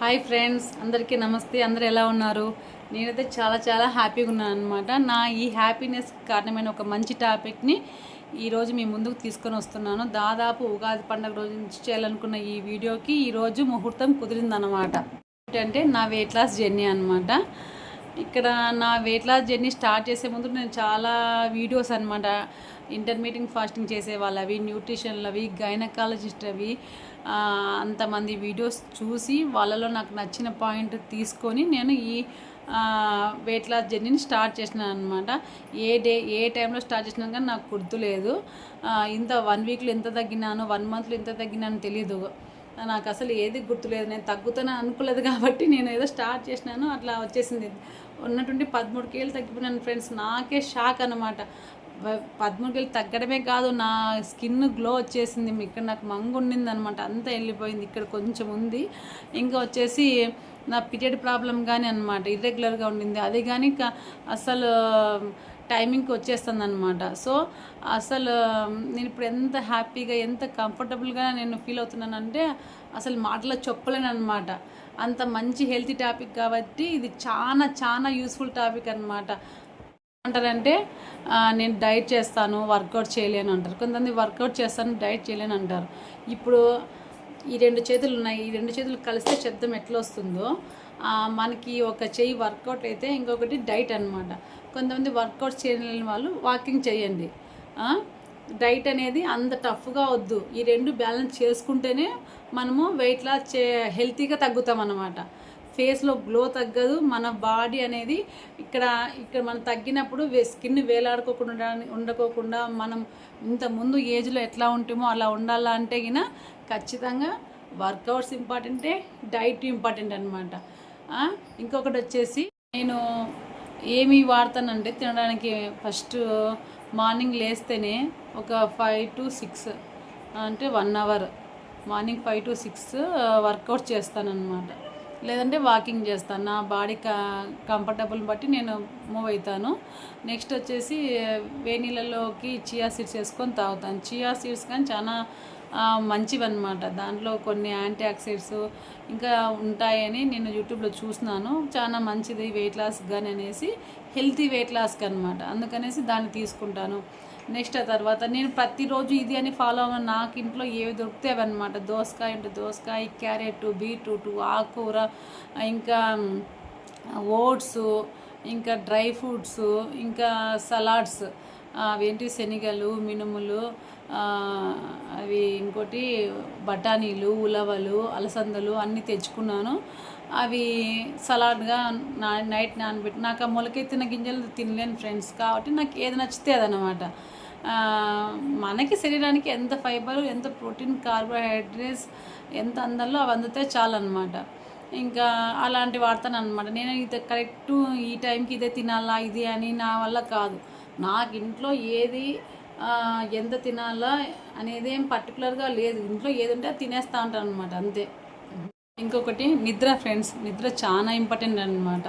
Hi friends, అందరికీ నమస్తే. అందరూ ఎలా ఉన్నారు? నేనైతే చాలా హ్యాపీగా ఉన్నాను అనమాట. నా ఈ హ్యాపీనెస్ కారణమైన ఒక మంచి టాపిక్ని ఈరోజు మీ ముందుకు తీసుకొని వస్తున్నాను. దాదాపు ఉగాది పండుగ రోజు నుంచి చేయాలనుకున్న ఈ వీడియోకి ఈరోజు ముహూర్తం కుదిరిందనమాట. ఏంటంటే నా వెయిట్ లాస్ జర్నీ అనమాట. ఇక్కడ నా వెయిట్ లాస్ జర్నీ స్టార్ట్ చేసే ముందు నేను చాలా వీడియోస్ అనమాట, ఇంటర్మీడియట్ ఫాస్టింగ్ చేసే వాళ్ళవి, న్యూట్రిషన్లవి, గైనకాలజిస్ట్ అవి, అంతమంది వీడియోస్ చూసి వాళ్ళలో నాకు నచ్చిన పాయింట్ తీసుకొని నేను ఈ వెయిట్ లాస్ జర్నీని స్టార్ట్ చేసినాను అనమాట. ఏ టైంలో స్టార్ట్ చేసినా కానీ నాకు గుర్తులేదు. ఇంత 1 వీక్లో ఎంత తగ్గినాను, 1 మంత్లో ఎంత తగ్గినాను తెలీదు. నాకు అసలు ఏది గుర్తులేదు. నేను తగ్గుతానని అనుకోలేదు కాబట్టి నేను ఏదో స్టార్ట్ చేసినాను, అట్లా వచ్చేసింది. ఉన్నటువంటి 13 కేజీలు తగ్గిపోయినాను ఫ్రెండ్స్. నాకే షాక్ అనమాట. 13 కేజీలు తగ్గడమే కాదు, నా స్కిన్ గ్లో వచ్చేసింది. ఇక్కడ నాకు మంగు ఉండింది అనమాట, అంతా వెళ్ళిపోయింది. ఇక్కడ కొంచెం ఉంది. ఇంకా వచ్చేసి నా పీరియడ్ ప్రాబ్లం కానీ అనమాట, ఇర్రెగ్యులర్గా ఉండింది. అది కానీ అసలు టైమింగ్కి వచ్చేస్తుంది అనమాట. సో అసలు నేను ఇప్పుడు ఎంత హ్యాపీగా, ఎంత కంఫర్టబుల్గా నేను ఫీల్ అవుతున్నానంటే అసలు మాటలో చెప్పలేను అనమాట. అంత మంచి హెల్తీ టాపిక్ కాబట్టి ఇది చాలా యూస్ఫుల్ టాపిక్ అనమాట. అంటారంటే నేను డైట్ చేస్తాను, వర్కౌట్ చేయలేను అంటారు. కొంతమంది వర్కౌట్ చేస్తాను, డైట్ చేయలేను అంటారు. ఇప్పుడు ఈ 2 చేతులు ఉన్నాయి, ఈ 2 చేతులు కలిస్తే శబ్దం ఎట్లా వస్తుందో మనకి ఒక చెయ్యి వర్కౌట్ అయితే ఇంకొకటి డైట్ అనమాట. కొంతమంది వర్కౌట్ చేయలేని వాళ్ళు వాకింగ్ చేయండి. డైట్ అనేది అంత టఫ్గా వద్దు. ఈ 2 బ్యాలెన్స్ చేసుకుంటేనే మనము వెయిట్ లాస్ హెల్తీగా తగ్గుతాం అన్నమాట. ఫేస్లో గ్లో తగ్గదు, మన బాడీ అనేది ఇక్కడ మనం తగ్గినప్పుడు స్కిన్ ఉండకోకుండా మనం ఇంత ముందు ఏజ్లో ఎట్లా ఉంటామో అలా ఉండాలంటే గిన ఖచ్చితంగా వర్కౌట్స్ ఇంపార్టెంటే, డైట్ ఇంపార్టెంట్ అనమాట. ఇంకొకటి వచ్చేసి నేను ఏమి వాడతానంటే తినడానికి ఫస్ట్ మార్నింగ్ లేస్తేనే ఒక 5 to 6 అంటే 1 అవర్ మార్నింగ్ 5 to 6 వర్కౌట్ చేస్తానన్నమాట. లేదంటే వాకింగ్ చేస్తాను. నా బాడీ కంఫర్టబుల్ బట్టి నేను మూవ్ అవుతాను. నెక్స్ట్ వచ్చేసి వేడి నీళ్ళలోకి చియా సీడ్స్ వేసుకొని తాగుతాను. చియా సీడ్స్ కానీ చాలా మంచివి అనమాట. దాంట్లో కొన్ని యాంటీ ఆక్సిడెంట్స్ ఇంకా ఉంటాయని నేను యూట్యూబ్లో చూసినాను. చాలా మంచిది వెయిట్ లాస్ కానీ అనేసి, హెల్తీ వెయిట్ లాస్కి అనమాట. అందుకనేసి దాన్ని తీసుకుంటాను. నెక్స్ట్ ఆ తర్వాత నేను ప్రతిరోజు ఇది అని ఫాలో అవ్వను. నాకు ఇంట్లో ఏవి దొరుకుతాయి అనమాట. దోసకాయ ఉంటే దోసకాయ, క్యారెట్, బీట్రూట్, ఆకుకూర, ఇంకా ఓట్స్, ఇంకా డ్రై ఫ్రూట్స్, ఇంకా సలాడ్స్, అవేంటి శనగలు, మినుములు, అవి ఇంకోటి బఠానీలు, ఉలవలు, అలసందలు అన్నీ తెచ్చుకున్నాను. అవి సలాడ్గా నైట్ నానబెట్టి, నాకు ఆ మొలకెత్తిన గింజలు తినలేను ఫ్రెండ్స్, కాబట్టి నాకు ఏది నచ్చితే అదనమాట. మనకి శరీరానికి ఎంత ఫైబర్, ఎంత ప్రోటీన్, కార్బోహైడ్రేట్స్ ఎంత అందాలో అవి అందితే చాలన్నమాట. ఇంకా అలాంటివి వాడతాను అనమాట. నేను ఇది కరెక్ట్ ఈ టైంకి ఇదే తినాలా ఇది అని నా వల్ల కాదు. నాకు ఇంట్లో ఏది ఎంత తినాలా అనేది ఏం పర్టికులర్గా లేదు. ఇంట్లో ఏది ఉంటే అది తినేస్తూ ఉంటాను అనమాట, అంతే. ఇంకొకటి నిద్ర ఫ్రెండ్స్. నిద్ర చాలా ఇంపార్టెంట్ అనమాట.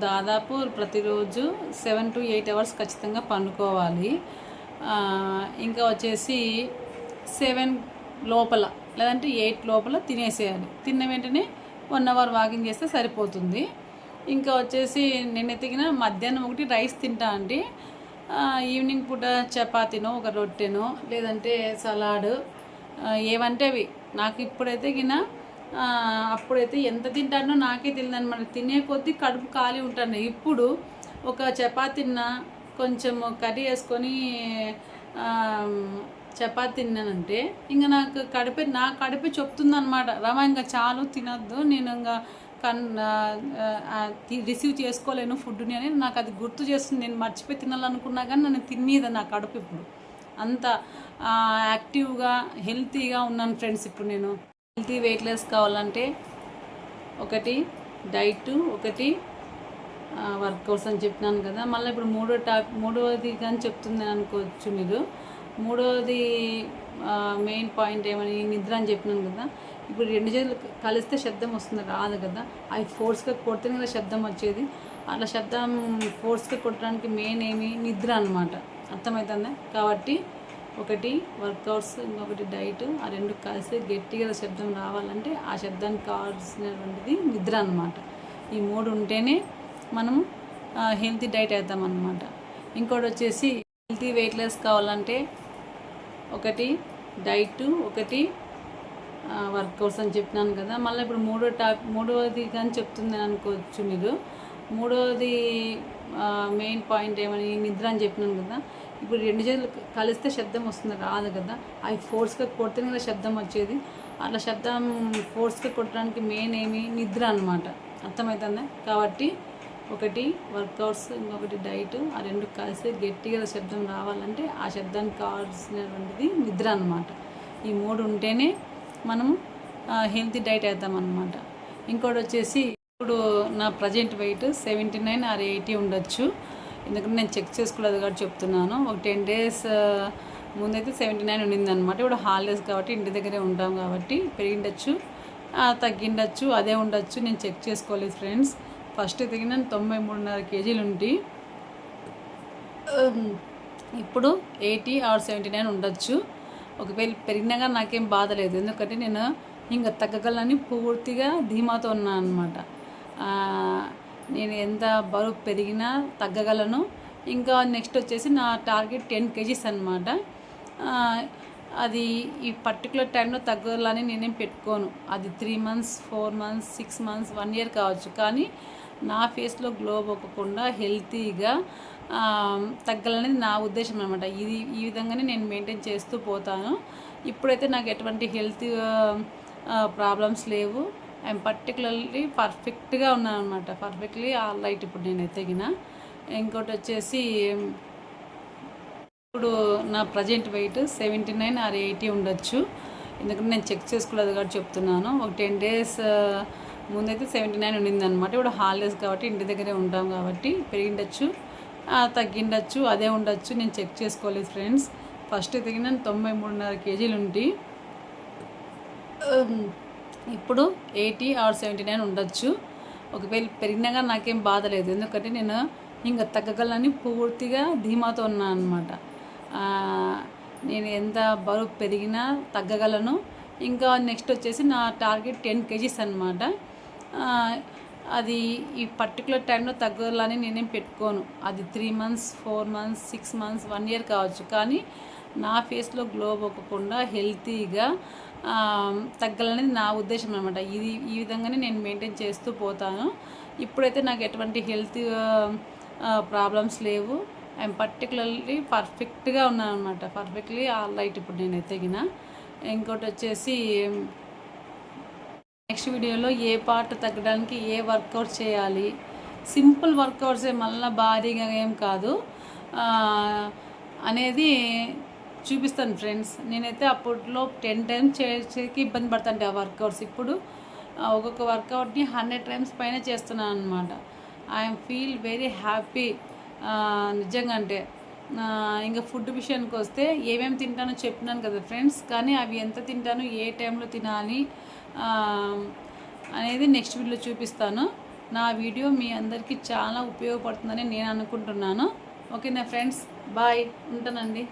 దాదాపు ప్రతిరోజు 7 to 8 అవర్స్ ఖచ్చితంగా పండుకోవాలి. ఇంకా వచ్చేసి 7 లోపల లేదంటే 8 లోపల తినేసేయాలి. తిన్న వెంటనే 1 అవర్ వాకింగ్ చేస్తే సరిపోతుంది. ఇంకా వచ్చేసి నేను ఎతికిన మధ్యాహ్నం ఒకటి రైస్ తింటా అండి. ఈవినింగ్ పూట చపాతీనో ఒక రొట్టెనో లేదంటే సలాడ్, ఏవంటే అవి. నాకు ఇప్పుడైతే అప్పుడైతే ఎంత తింటానో నాకే తెలియదు అనమాట. తినే కొద్దీ కడుపు ఖాళీ ఉంటాను. ఇప్పుడు ఒక చపాతీ తిన్నా, కొంచెం కర్రీ వేసుకొని చపాతీ తిన్నానంటే ఇంకా నా కడుపే చెప్తుంది అనమాట, రమా ఇంకా చాలు తినద్దు, నేను ఇంకా రిసీవ్ చేసుకోలేను ఫుడ్ని అని నాకు అది గుర్తు చేస్తుంది. నేను మర్చిపోయి తినాలనుకున్నా కానీ నన్ను తినేది నా కడుపు. ఇప్పుడు అంత యాక్టివ్గా హెల్తీగా ఉన్నాను ఫ్రెండ్స్. ఇప్పుడు నేను హెల్తీ వెయిట్ లాస్ కావాలంటే ఒకటి డైట్, ఒకటి వర్కౌట్స్ అని చెప్పినాను కదా. మళ్ళీ ఇప్పుడు మూడవది కానీ చెప్తుంది అనుకోవచ్చు మీరు. మూడవది మెయిన్ పాయింట్ ఏమని నిద్ర అని చెప్పినాను కదా. ఇప్పుడు 2 చేతులు కలిస్తే శబ్దం వస్తుంది, రాదు కదా. అవి ఫోర్స్గా కొడితేనే కదా శబ్దం వచ్చేది. అట్లా శబ్దం ఫోర్స్గా కొట్టడానికి మెయిన్ నిద్ర అనమాట. అర్థమవుతుందా? కాబట్టి ఒకటి వర్కౌట్స్, ఇంకొకటి డైట్. ఆ రెండు కలిసి గట్టిగా శబ్దం రావాలంటే ఆ శబ్దానికి కావాల్సినటువంటిది నిద్ర అన్నమాట. ఈ మూడు ఉంటేనే మనం హెల్తీ డైట్ అవుతామన్నమాట. ఇంకోటి వచ్చేసి హెల్తీ వెయిట్ లెస్ కావాలంటే ఒకటి డైట్, ఒకటి వర్కౌట్స్ అని చెప్పినాను కదా. మళ్ళీ ఇప్పుడు మూడవది కానీ చెప్తుంది అనుకోవచ్చు మీరు. మూడవది మెయిన్ పాయింట్ ఏమని నిద్ర అని చెప్పినాను కదా. ఇప్పుడు రెండు చేతులు కలిస్తే శబ్దం వస్తుంది, రాదు కదా. అవి ఫోర్స్గా కొడితేనే కదా శబ్దం వచ్చేది. అట్లా శబ్దం ఫోర్స్గా కొట్టడానికి మెయిన్ నిద్ర అన్నమాట. అర్థమవుతుందా? కాబట్టి ఒకటి వర్కౌట్స్, ఇంకొకటి డైట్. ఆ రెండు కలిసి గట్టిగా శబ్దం రావాలంటే ఆ శబ్దానికి కావాల్సినటువంటిది నిద్ర అన్నమాట. ఈ మూడు ఉంటేనే మనం హెల్తీ డైట్ అవుతామన్నమాట. ఇంకోటి వచ్చేసి ఇప్పుడు నా ప్రజెంట్ వెయిట్ 79 or 80 ఉండొచ్చు. ఎందుకంటే నేను చెక్ చేసుకోలేదు కాబట్టి చెప్తున్నాను. ఒక 10 days ముందైతే 79 ఉండిందనమాట. ఇప్పుడు హాలిడేస్ కాబట్టి ఇంటి దగ్గరే ఉంటాం కాబట్టి పెరిగిండొచ్చు, తగ్గిండొచ్చు, అదే ఉండొచ్చు. నేను చెక్ చేసుకోలేదు ఫ్రెండ్స్. ఫస్ట్ తగిన 93.5 kg ఉండి ఇప్పుడు 80 or 79 ఉండొచ్చు. ఒకవేళ పెరిగినా కానీ నాకేం బాధ లేదు. ఎందుకంటే నేను ఇంకా తగ్గగలని పూర్తిగా ధీమాతో ఉన్నాను అనమాట. నేను ఎంత బరువు పెరిగినా తగ్గగలను. ఇంకా నెక్స్ట్ వచ్చేసి నా టార్గెట్ 10 kgs అనమాట. అది ఈ పర్టికులర్ టైంలో తగ్గాలని నేనేం పెట్టుకోను. అది 3 months, 4 months, 6 months, 1 year కావచ్చు. కానీ నా ఫేస్లో గ్లో అవ్వకుండా హెల్తీగా తగ్గాలనేది నా ఉద్దేశం అనమాట. ఈ విధంగానే నేను మెయింటైన్ చేస్తూ పోతాను. ఇప్పుడైతే నాకు ఎటువంటి హెల్త్ ప్రాబ్లమ్స్ లేవు. ఐఎమ్ పర్టికులర్లీ పర్ఫెక్ట్గా ఉన్నాను అనమాట. పర్ఫెక్ట్లీ ఆల్ రైట్ ఇప్పుడు నేనైతే గిన. ఇంకోటి వచ్చేసి ఇప్పుడు నా ప్రజెంట్ వెయిట్ 79 or 80 ఉండొచ్చు. ఎందుకంటే నేను చెక్ చేసుకోలేదు కాబట్టి చెప్తున్నాను. ఒక 10 days ముందైతే 79 ఉండిందనమాట. ఇప్పుడు హాలిడేస్ కాబట్టి ఇంటి దగ్గరే ఉంటాం కాబట్టి పెరిగిండొచ్చు, తగ్గిండొచ్చు, అదే ఉండొచ్చు. నేను చెక్ చేసుకోలేదు ఫ్రెండ్స్. ఫస్ట్ తగిన 93.5 kg ఉండి ఇప్పుడు 80 or 79 ఉండొచ్చు. ఒకవేళ పెరిగినా కానీ నాకేం బాధ లేదు. ఎందుకంటే నేను ఇంకా తగ్గగలని పూర్తిగా ధీమాతో ఉన్నాను అనమాట. నేను ఎంత బరువు పెరిగినా తగ్గగలను. ఇంకా నెక్స్ట్ వచ్చేసి నా టార్గెట్ 10 kgs అనమాట. అది ఈ పర్టికులర్ టైంలో తగ్గాలని నేనేం పెట్టుకోను. అది 3 months, 4 months, 6 months, 1 year కావచ్చు. కానీ నా ఫేస్లో గ్లో అవ్వకుండా హెల్తీగా తగ్గాలనేది నా ఉద్దేశం అనమాట. ఈ విధంగానే నేను మెయింటైన్ చేస్తూ పోతాను. ఇప్పుడైతే నాకు ఎటువంటి హెల్త్ ప్రాబ్లమ్స్ లేవు. ఐఎమ్ పర్టికులర్లీ పర్ఫెక్ట్గా ఉన్నాను అనమాట. పర్ఫెక్ట్లీ ఆల్ రైట్ ఇప్పుడు నేనైతే గిన. ఇంకోటి వచ్చేసి నెక్స్ట్ వీడియోలో ఏ పార్ట్ తగ్గడానికి ఏ వర్కౌట్ చేయాలి, సింపుల్ వర్కౌట్సే, మళ్ళీ భారీగా ఏం కాదు అనేది చూపిస్తాను ఫ్రెండ్స్. నేనైతే అప్పట్లో 10 times చేసేకి ఇబ్బంది పడుతుంటే ఆ వర్కౌట్స్ ఇప్పుడు ఒక్కొక్క వర్కౌట్ని 100 times పైన చేస్తున్నాను అనమాట. ఐఎమ్ ఫీల్ వెరీ హ్యాపీ నిజంగా. అంటే ఇంకా ఫుడ్ విషయానికి వస్తే ఏమేమి తింటానో చెప్పినాను కదా ఫ్రెండ్స్. కానీ అవి ఎంత తింటాను, ఏ టైంలో తినాలి అనేది నెక్స్ట్ వీడియోలో చూపిస్తాను. నా వీడియో మీ అందరికీ చాలా ఉపయోగపడుతుందని నేను అనుకుంటున్నాను. ఓకేనా ఫ్రెండ్స్, బాయ్, ఉంటానండి.